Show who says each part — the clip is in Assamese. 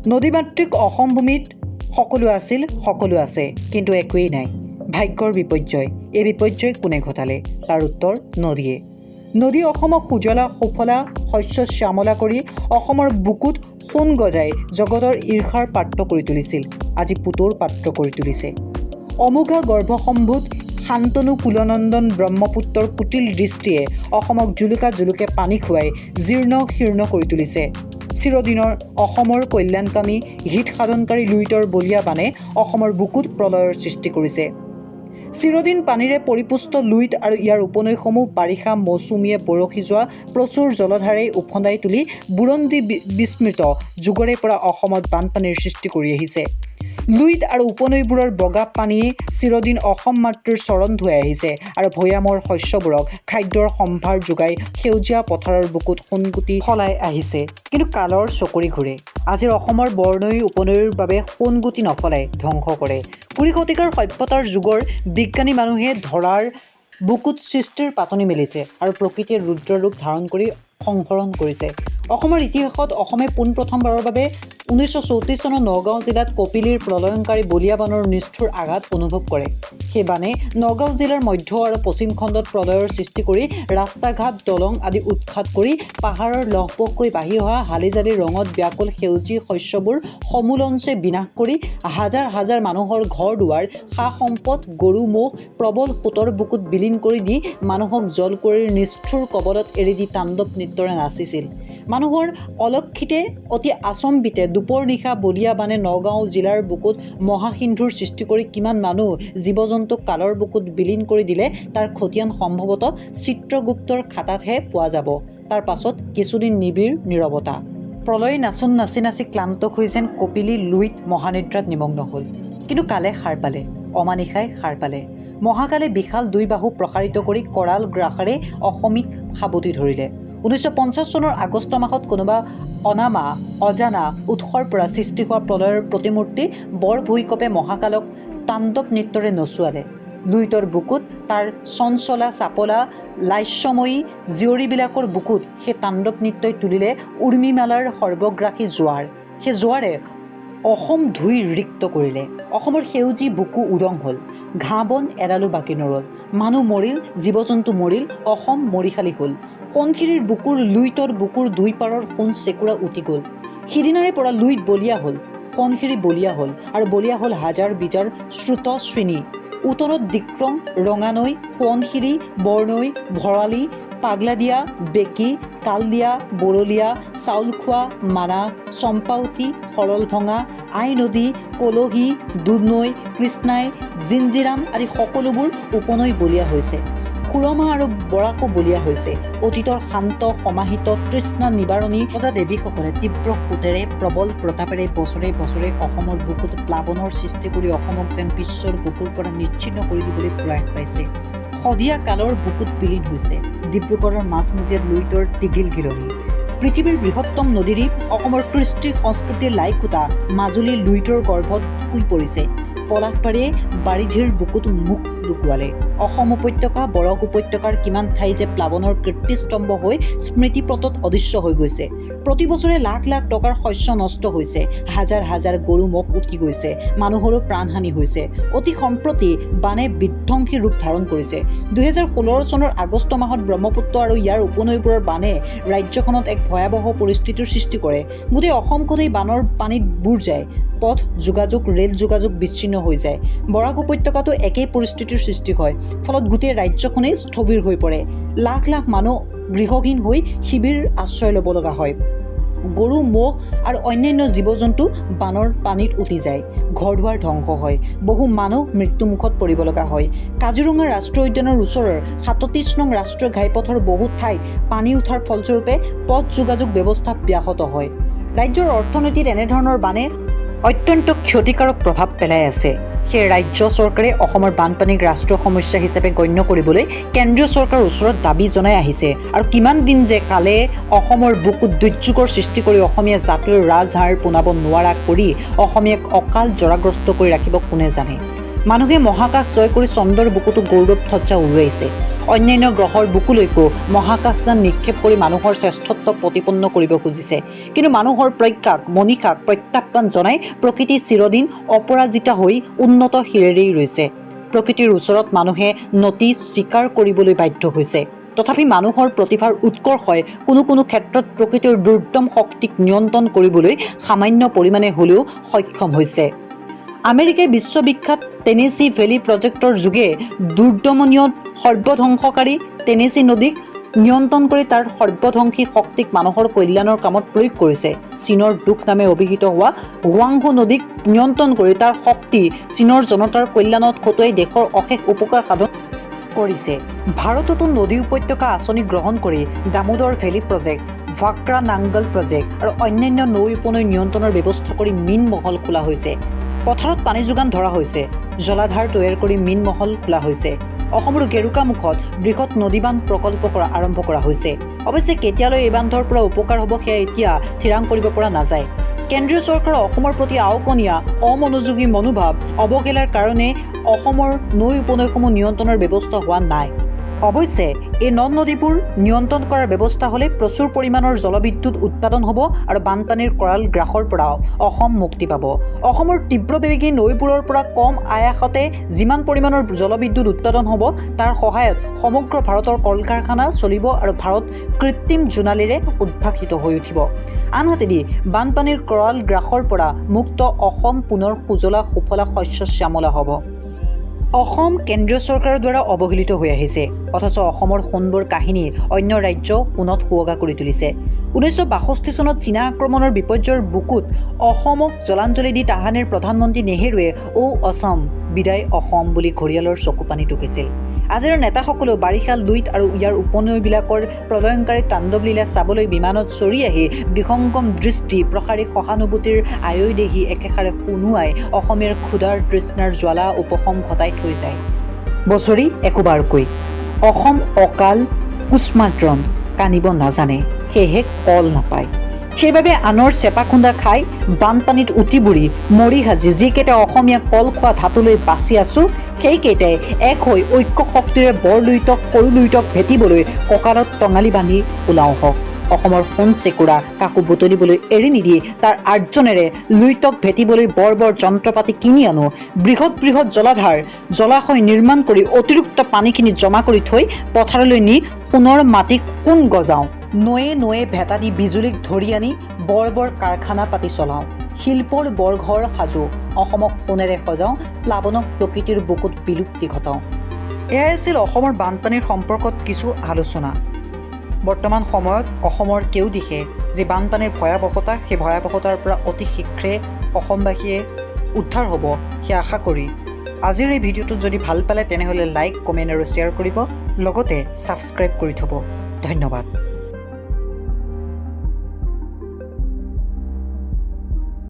Speaker 1: নদীমাতৃক অসম ভূমিত সকলো আছিল, সকলো আছে, কিন্তু একোৱেই নাই। ভাগ্যৰ বিপৰ্যয়। এই বিপৰ্যয় কোনে ঘটালে? তাৰ উত্তৰ নদীয়ে। নদী অসমক সুজলা সুফলা শস্য শ্যামলা কৰি অসমৰ বুকুত সোণ গজাই জগতৰ ঈৰ্ষাৰ পাত্ৰ কৰি তুলিছিল। আজি পুতৰ পাত্ৰ কৰি তুলিছে। অমোঘা গৰ্ভসম্ভূত শান্তনু কুলনন্দন ব্ৰহ্মপুত্ৰৰ কুটিল দৃষ্টিয়ে অসমক জুলুকা জুলুকে পানী খুৱাই জীৰ্ণ শীৰ্ণ কৰি তুলিছে। চিৰদিনৰ অসমৰ কল্যাণকামী হিত সাধনকাৰী লুইতৰ বলীয়া বানে অসমৰ বুকুত প্ৰলয়ৰ সৃষ্টি কৰিছে। চিৰদিন পানীৰে পৰিপুষ্ট লুইত আৰু ইয়াৰ উপনৈসমূহ বাৰিষা মৌচুমীয়ে বৰষি যোৱা প্ৰচুৰ জলধাৰে উফন্দাই তুলি বুৰঞ্জী বিস্মৃত যুগৰে পৰা অসমত বানপানীৰ সৃষ্টি কৰি আহিছে। লুইত আৰু উপনৈবোৰৰ বগা পানীয়ে চিৰদিন অসম মাতৃৰ চৰণ ধুৱাই আহিছে আৰু ভৈয়ামৰ শস্যবোৰক খাদ্যৰ সম্ভাৰ যোগাই সেউজীয়া পথাৰৰ বুকুত সোণগুটি সলাই আহিছে। কিন্তু কালৰ চকৰি ঘূৰে। আজিৰ অসমৰ বৰনৈ উপনৈৰ বাবে সোণগুটি নফলাই ধ্বংস কৰে। ২০ শতিকাৰ সভ্যতাৰ যুগৰ বিজ্ঞানী মানুহে ধৰাৰ বুকুত সৃষ্টিৰ পাতনি মেলিছে আৰু প্ৰকৃতিয়ে ৰুদ্ৰৰূপ ধাৰণ কৰি সংহৰণ কৰিছে। অসমৰ ইতিহাসত অসমে পোনপ্ৰথমবাৰৰ বাবে 1934 চনৰ নগাঁও জিলাত কপিলীৰ প্ৰলয়ংকাৰী বলীয়া বানৰ নিষ্ঠুৰ আঘাত অনুভৱ কৰে। সেই বানে নগাঁও জিলাৰ মধ্য আৰু পশ্চিম খণ্ডত প্ৰলয়ৰ সৃষ্টি কৰি ৰাস্তা ঘাট দলং আদি উৎখাত কৰি পাহাৰৰ লহপহকৈ বাঢ়ি অহা হালি জালি ৰঙত ব্যাকুল সেউজী শস্যবোৰ সমূলঞ্চে বিনাশ কৰি হাজাৰ হাজাৰ মানুহৰ ঘৰ দুৱাৰ সা সম্পদ গৰু ম'হ প্ৰবল সোঁতৰ বুকুত বিলীন কৰি দি মানুহক জলকুঁৱৰীৰ নিষ্ঠুৰ কবলত এৰি দি তাণ্ডৱ নৃত্যৰে নাচিছিল। মানুহৰ অলক্ষিতে অতি আচম্বিতে দুপৰ নিশা বলীয়া বানে নগাঁও জিলাৰ বুকুত মহাসিন্ধুৰ সৃষ্টি কৰি কিমান মানুহ জীৱ জন্তুক কালৰ বুকুত বিলীন কৰি দিলে তাৰ খতিয়ান সম্ভৱতঃ চিত্ৰগুপ্তৰ খাতাতহে পোৱা যাব। তাৰ পাছত কিছুদিন নিবিড় নীৰৱতা। প্ৰলয় নাচোন নাচি নাচি ক্লান্ত হৈ যেন কপিলী লুইত মহানিদ্ৰাত নিমগ্ন হ'ল। কিন্তু কালে সাৰ পালে, অমানিশাই সাৰ পালে। মহাকালে বিশাল দুই বাহু প্ৰসাৰিত কৰি কৰাল গ্ৰাসেৰে অসমীক সাবটি ধৰিলে। 1950 চনৰ আগষ্ট মাহত কোনোবা অনামা অজানা উৎসৰ পৰা সৃষ্টি হোৱা প্ৰলয়ৰ প্ৰতিমূৰ্তি বৰ ভূঁইকঁপে মহাকালক তাণ্ডৱ নৃত্যৰে নচুৱালে। লুইতৰ বুকুত তাৰ চঞ্চলা চাপলা লাস্যময়ী জীয়ৰীবিলাকৰ বুকুত সেই তাণ্ডৱ নৃত্যই তুলিলে উৰ্মিমালাৰ সৰ্বগ্ৰাসী জোৱাৰ। সেই জোৱাৰে অসম ধুই ৰিক্ত কৰিলে। অসমৰ সেউজী বুকু উদং হ'ল। ঘাঁহ বন এডালো বাকী নৰল। মানুহ মৰিল, জীৱ জন্তু মৰিল, অসম মৰিশালী হ'ল। সোণখিৰিৰ বুকুৰ লুইতৰ বুকুৰ দুই পাৰৰ সোণ চেকুৰা উটি গ'ল। সিদিনাৰে পৰা লুইত বলীয়া হ'ল, সোণখিৰি বলীয়া হ'ল আৰু বলীয়া হ'ল হাজাৰ বিজাৰ শ্ৰুত শ্ৰেণী। উত্তৰত দিক্ৰং ৰঙানৈ সোৱণশিৰি বৰনৈ ভৰালী পাগলাদিয়া বেকী কালদিয়া বৰলীয়া চাউলখোৱা মানা চম্পাৱতী সৰলভঙা আই নদী কলহী দুধনৈ কৃষ্ণাই জিঞ্জিৰাম আদি সকলোবোৰ উপনৈ বলীয়া হৈছে। সুৰমা আৰু বৰাকো বলীয়া হৈছে। অতীতৰ শান্ত সমাহিত তৃষ্ণা নিবাৰণী তথা দেৱীসকলে তীব্ৰ সোঁতেৰে প্ৰবল প্ৰতাপেৰে বছৰে বছৰে অসমৰ বুকুত প্লাৱনৰ সৃষ্টি কৰি অসমক যেন বিশ্বৰ বুকুৰ পৰা নিচ্ছিন্ন কৰি দিবলৈ প্ৰয়াস পাইছে। শদিয়া কালৰ বুকুত বিলীন হৈছে। ডিব্ৰুগড়ৰ মাজমজিয়াত লুইতৰ টিঘিল ঘিলনি। পৃথিৱীৰ বৃহত্তম নদীদ্বীপ অসমৰ কৃষ্টি সংস্কৃতিৰ লাইখুটা মাজুলী লুইতৰ গৰ্ভত শুই পৰিছে। পলাশবাৰীয়ে বাৰিধিৰ বুকুত মুখ লুকুৱালে। অসম উপত্যকা বৰক উপত্যকাৰ কিমান ঠাই যে প্লাৱনৰ কীৰ্তিস্তম্ভ হৈ স্মৃতিপটত অদৃশ্য হৈ গৈছে। প্ৰতি বছৰে লাখ লাখ টকাৰ শস্য নষ্ট হৈছে। হাজাৰ হাজাৰ গৰু ম'হ উটি গৈছে। মানুহৰো প্ৰাণহানি হৈছে। অতি সম্প্ৰতি বানে বিধ্বংসী ৰূপ ধাৰণ কৰিছে। 2016 চনৰ আগষ্ট মাহত ব্ৰহ্মপুত্ৰ আৰু ইয়াৰ উপনৈবোৰৰ বানে ৰাজ্যখনত এক ভয়াৱহ পৰিস্থিতিৰ সৃষ্টি কৰে। গোটেই অসমখনেই বানৰ পানীত বুৰ যায়। পথ যোগাযোগ ৰেল যোগাযোগ বিচ্ছিন্ন হৈ যায়। বৰাক উপত্যকাতো একেই পৰিস্থিতিৰ সৃষ্টি হয়। ফলত গোটেই ৰাজ্যখনেই স্থবিৰ হৈ পৰে। লাখ লাখ মানুহ গৃহহীন হৈ শিবিৰ আশ্ৰয় ল'ব লগা হয়। গৰু ম'হ আৰু অন্যান্য জীৱ জন্তু বানৰ পানীত উটি যায়। ঘৰ দুৱাৰ ধ্বংস হয়। বহু মানুহ মৃত্যুমুখত পৰিব লগা হয়। কাজিৰঙা ৰাষ্ট্ৰীয় উদ্যানৰ ওচৰৰ 37 নং ৰাষ্ট্ৰীয় ঘাইপথৰ বহু ঠাইত পানী উঠাৰ ফলস্বৰূপে পথ যোগাযোগ ব্যৱস্থা ব্যাহত হয়। ৰাজ্যৰ অৰ্থনীতিত এনেধৰণৰ বানে অত্যন্ত ক্ষতিকাৰক প্ৰভাৱ পেলাই আছে। সেই ৰাজ্য চৰকাৰে অসমৰ বানপানীক ৰাষ্ট্ৰীয় সমস্যা হিচাপে গণ্য কৰিবলৈ কেন্দ্ৰীয় চৰকাৰৰ ওচৰত দাবী জনাই আহিছে। আৰু কিমান দিন যে কালে অসমৰ বুকুত দুৰ্যোগৰ সৃষ্টি কৰি অসমীয়া জাতিৰ ৰাজহাড় পোনাব নোৱাৰা কৰি অসমীয়াক অকাল জৰাগ্ৰস্ত কৰি ৰাখিব কোনে জানে। মানুহে মহাকাশ জয় কৰি চন্দ্ৰৰ বুকুতো গৌৰৱ ধ্বজা উৰুৱাইছে। অন্যান্য গ্ৰহৰ বুকুলৈকো মহাকাশযান নিক্ষেপ কৰি মানুহৰ শ্ৰেষ্ঠত্ব প্ৰতিপন্ন কৰিব খুজিছে। কিন্তু মানুহৰ প্ৰজ্ঞাক মনীষাক প্ৰত্যাহ্বান জনাই প্ৰকৃতি চিৰদিন অপৰাজিতা হৈ উন্নত শিৰেৰেই ৰৈছে। প্ৰকৃতিৰ ওচৰত মানুহে নতি স্বীকাৰ কৰিবলৈ বাধ্য হৈছে। তথাপি মানুহৰ প্ৰতিভাৰ উৎকৰ্ষই কোনো কোনো ক্ষেত্ৰত প্ৰকৃতিৰ দুৰ্দম শক্তিক নিয়ন্ত্ৰণ কৰিবলৈ সামান্য পৰিমাণে হ'লেও সক্ষম হৈছে। আমেৰিকাই বিশ্ববিখ্যাত টেনেচি ভেলী প্ৰজেক্টৰ যোগে দুৰ্দমনীয় সৰ্বধ্বংসকাৰী টেনেচি নদীক নিয়ন্ত্ৰণ কৰি তাৰ সৰ্বধ্বংসী শক্তিক মানুহৰ কল্যাণৰ কামত প্ৰয়োগ কৰিছে। চীনৰ দুখ নামে অভিহিত হোৱা হুৱাংহো নদীক নিয়ন্ত্ৰণ কৰি তাৰ শক্তি চীনৰ জনতাৰ কল্যাণত খটুৱাই দেশৰ অশেষ উপকাৰ সাধন কৰিছে। ভাৰততো নদী উপত্যকা আঁচনি গ্ৰহণ কৰি Damodar valley project, Bhakra Nangal project আৰু অন্যান্য নৌ উপনৈ নিয়ন্ত্ৰণৰ ব্যৱস্থা কৰি মীন মহল খোলা হৈছে। পথাৰত পানী যোগান ধৰা হৈছে। জলাধাৰ তৈয়াৰ কৰি মীন মহল খোলা হৈছে। অসমৰ গেৰুকামুখত বৃহৎ নদীবান্ধ প্ৰকল্প আৰম্ভ কৰা হৈছে। অৱশ্যে কেতিয়ালৈ এই বান্ধৰ পৰা উপকাৰ হ'ব সেয়া এতিয়া থিৰাং কৰিব পৰা নাযায়। কেন্দ্ৰীয় চৰকাৰৰ অসমৰ প্ৰতি আওকণীয়া অমনোযোগী মনোভাৱ অৱহেলাৰ কাৰণে অসমৰ নৈ উপনৈসমূহ নিয়ন্ত্ৰণৰ ব্যৱস্থা হোৱা নাই। অৱশ্যে এই নদ নদীবোৰ নিয়ন্ত্ৰণ কৰাৰ ব্যৱস্থা হ'লে প্ৰচুৰ পৰিমাণৰ জলবিদ্যুৎ উৎপাদন হ'ব আৰু বানপানীৰ কৰাল গ্ৰাসৰ পৰাও অসম মুক্তি পাব। অসমৰ তীব্ৰবেগী নৈবোৰৰ পৰা কম আয়াসতে যিমান পৰিমাণৰ জলবিদ্যুৎ উৎপাদন হ'ব তাৰ সহায়ত সমগ্ৰ ভাৰতৰ কল কাৰখানা চলিব আৰু ভাৰত কৃত্ৰিম জোনালীৰে উদ্ভাসিত হৈ উঠিব। আনহাতেদি বানপানীৰ কৰাল গ্ৰাসৰ পৰা মুক্ত অসম পুনৰ সুজলা সুফলা শস্য শ্যামলা হ'ব। অসম কেন্দ্ৰীয় চৰকাৰৰ দ্বাৰা অৱহেলিত হৈ আহিছে, অথচ অসমৰ সোণবোৰ কাহিনী অন্য ৰাজ্য সোণত সুৱগা কৰি তুলিছে। 1962 চনত চীনা আক্ৰমণৰ বিপৰ্যয়ৰ বুকুত অসমক জলাঞ্জলি দি তাহানিৰ প্ৰধানমন্ত্ৰী নেহেৰুৱে অসম বিদায় অসম বুলি ঘৰিয়ালৰ চকুপানী টুকিছিল। আজিৰ নেতাসকলেও বাৰিষাল লুইত আৰু ইয়াৰ উপনৈবিলাকৰ প্ৰলয়ংকাৰী তাণ্ডৱলীলা চাবলৈ বিমানত চৰি আহি বিসংগম দৃষ্টি প্ৰসাৰী সহানুভূতিৰ আয়দেহী একেষাৰে শুনোৱাই অসমীয়াৰ ক্ষুধাৰ তৃষ্ণাৰ জ্বালা উপশম ঘটাই থৈ যায়। বছৰি একোবাৰকৈ অসম অকাল কুষ্মাদ্ৰণ কানিব নাজানে, সেয়েহে কল নাপায়। সেইবাবে আনৰ চেপা খুন্দা খাই বানপানীত উটি বুৰি মৰি সাজি যিকেইটা অসমীয়া কল খোৱা ধাতুলৈ বাচি আছোঁ সেইকেইটাই এক হৈ ঐক্য শক্তিৰে বৰ লুইতক সৰু লুইতক ভেটিবলৈ কঁকালত টঙালি বান্ধি ওলাওঁ হওক। অসমৰ সোণ চেকুৰা কাকো বুটলিবলৈ এৰি নিদি তাৰ আৰ্জনেৰে লুইতক ভেটিবলৈ বৰ বৰ যন্ত্ৰপাতি কিনি আনো। বৃহৎ বৃহৎ জলাশয় নিৰ্মাণ কৰি অতিৰিক্ত পানীখিনি জমা কৰি থৈ পথাৰলৈ নি সোণৰ মাটিক সোণ গজাওঁ। নৈয়ে নৈয়ে ভেটা দি বিজুলীক ধৰি আনি বৰ বৰ কাৰখানা পাতি চলাওঁ। শিল্পৰ বৰঘৰ সাজো, অসমক সোণেৰে সজাওঁ, প্লাৱনক প্ৰকৃতিৰ বুকুত বিলুপ্তি ঘটাওঁ। এয়াই আছিল অসমৰ বানপানীৰ সম্পৰ্কত কিছু আলোচনা। বৰ্তমান সময়ত অসমৰ কেউ দিশে যি বানপানীৰ ভয়াৱহতা, সেই ভয়াৱহতাৰ পৰা অতি শীঘ্ৰে অসমবাসীয়ে উদ্ধাৰ হ'ব সেয়া আশা কৰি আজিৰ এই ভিডিঅ'টো যদি ভাল পালে তেনেহ'লে লাইক, কমেণ্ট আৰু শ্বেয়াৰ কৰিব, লগতে ছাবস্ক্ৰাইব কৰি থ'ব। ধন্যবাদ।